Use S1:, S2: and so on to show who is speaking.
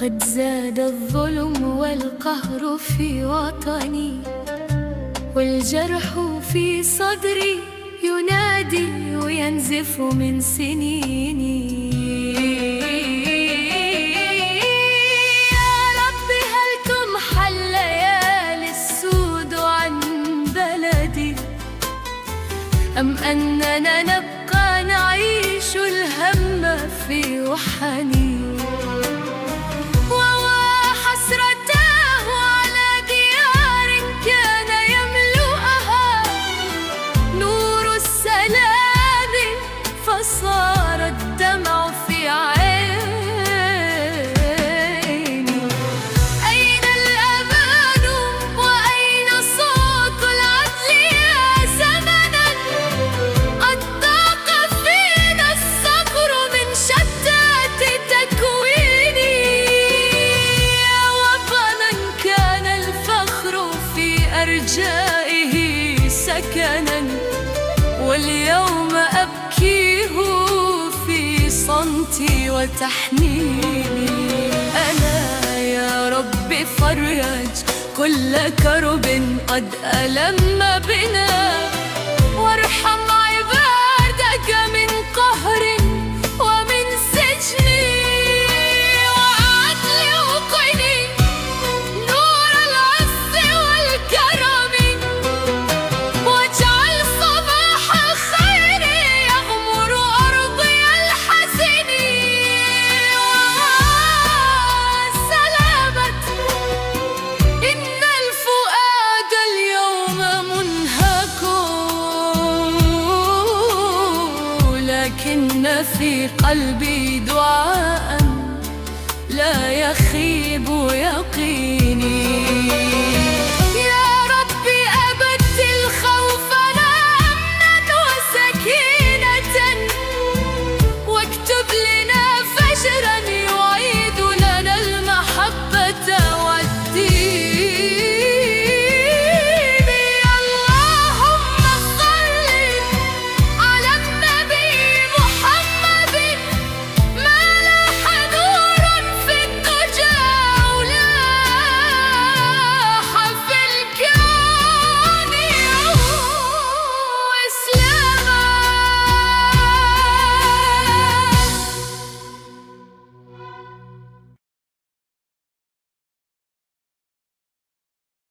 S1: قد زاد الظلم والقهر في وطني، والجرح في صدري ينادي وينزف من سنيني. يا رب هل تمحى الليالي السود عن بلدي، أم أننا نبقى نعيش الهم في وحني؟ صار الدمع في عيني. أين الأمان وأين صوت العدل يا زمنا؟ قد ضاق فينا الصبر من شتات تكويني. يا وطنا كان الفخر في أرجائه سكنا، واليوم أبكيه في صمتي وتحنيني. أنا يا رب فرج كل كرب قد ألم بنا، وارحم عبادك من قهر ومن سجن، وعدل وقني نور العز والكرم، واجعل صباح الخير يغمر أرضي الحزن. سلامت إن الفؤاد اليوم منهك، لكن في قلبي دعاء لا يخيب يقيني.